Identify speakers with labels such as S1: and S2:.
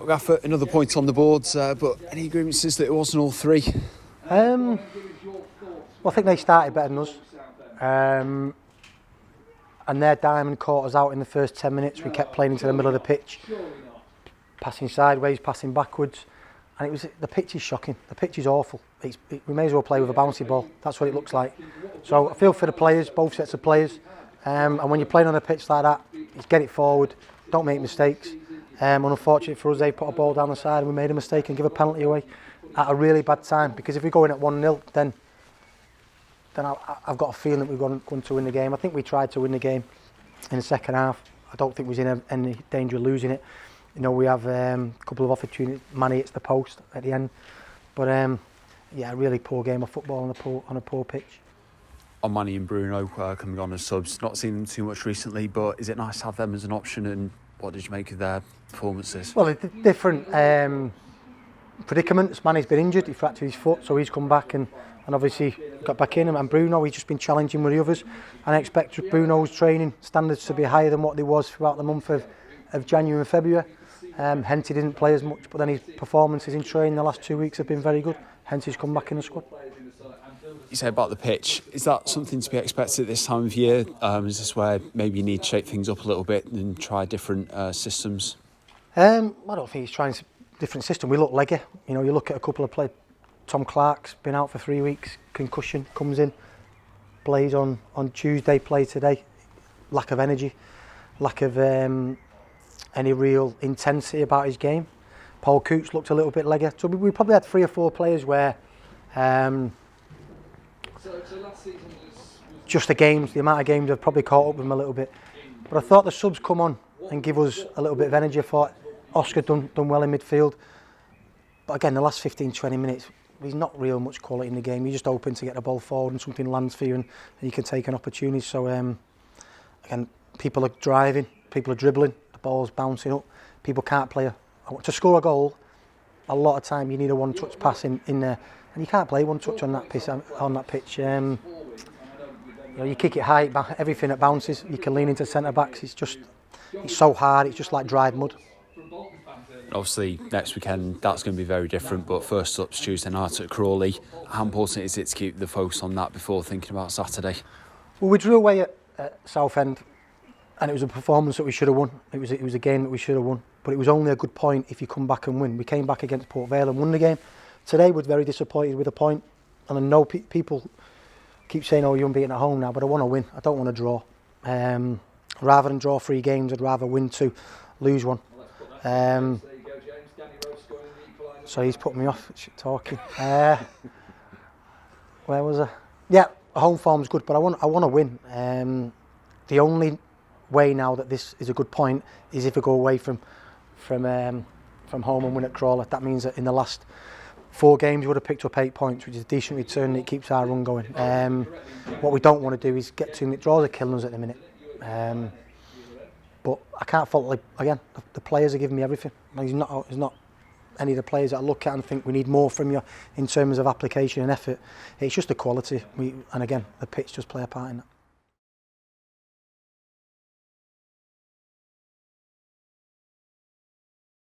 S1: Rafa, another point on the boards, but any agreements is that it wasn't all three?
S2: Well, I think they started better than us. And their diamond caught us out in the first 10 minutes. We kept playing into the middle of the pitch, passing sideways, passing backwards. And it was, the pitch is shocking. The pitch is awful. We may as well play with a bouncy ball. That's what it looks like. So I feel for the players, both sets of players. And when you're playing on a pitch like that, it's get it forward, don't make mistakes. Unfortunately for us, they put a ball down the side and we made a mistake and give a penalty away at a really bad time. Because if we go in at 1-0, then I've got a feeling that we're going to win the game. I think we tried to win the game in the second half. I don't think we was in any danger of losing it. You know, we have a couple of opportunities. Manny hits the post at the end, but yeah, a really poor game of football on a poor pitch.
S1: On Manny and Bruno coming on as subs, not seen them too much recently, but is it nice to have them as an option? And what did you make of their performances?
S2: Well, it's different predicaments. Manny's been injured; he fractured his foot, so he's come back and obviously got back in. And Bruno, he's just been challenging with the others, and I expect Bruno's training standards to be higher than what they was throughout the month of January and February. Hence he didn't play as much, but then his performances in training the last 2 weeks have been very good. Hence he's come back in the squad.
S1: You say about the pitch, is that something to be expected at this time of year? Is this where maybe you need to shake things up a little bit and try different systems?
S2: I don't think he's trying a different system. We look leggy. You know, you look at a couple of players. Tom Clarke's been out for 3 weeks, concussion, comes in, plays on Tuesday, plays today. Lack of energy, lack of any real intensity about his game. Paul Coots looked a little bit leggy. So we probably had 3 or 4 players where just the amount of games have probably caught up with him a little bit. But I thought the subs come on and give us a little bit of energy. I thought Oscar done well in midfield. But again, the last 15-20 minutes, there's not real much quality in the game. You're just hoping to get the ball forward and something lands for you and you can take an opportunity. So again, people are driving, people are dribbling, the ball's bouncing up. People can't play to score a goal. A lot of time you need a one-touch pass in there, and you can't play one-touch on that pitch. You know, you kick it high, everything that bounces. You can lean into centre backs. It's so hard. It's just like dried mud.
S1: Obviously, next weekend that's going to be very different. But first up's Tuesday night at Crawley. How important is it to keep the focus on that before thinking about Saturday?
S2: Well, we drew away at Southend, and it was a performance that we should have won. It was a game that we should have won. But it was only a good point if you come back and win. We came back against Port Vale and won the game. Today we're very disappointed with a point. And I know people keep saying, "Oh, you're unbeaten at home now," but I want to win. I don't want to draw. Rather than draw 3 games, I'd rather win 2, lose 1. So he's put me off talking. Where was I? Yeah, home form's good, but I want to win. The only way now that this is a good point is if we go away from home and win at Crawley. That means that in the last 4 games we would have picked up 8 points, which is a decent return, and it keeps our run going. What we don't want to do is get too many draws. Are killing us at the minute. But I can't fault, again, the players are giving me everything. There's not any of the players that I look at and think we need more from you in terms of application and effort. It's just the quality. And again, the pitch just play a part in that.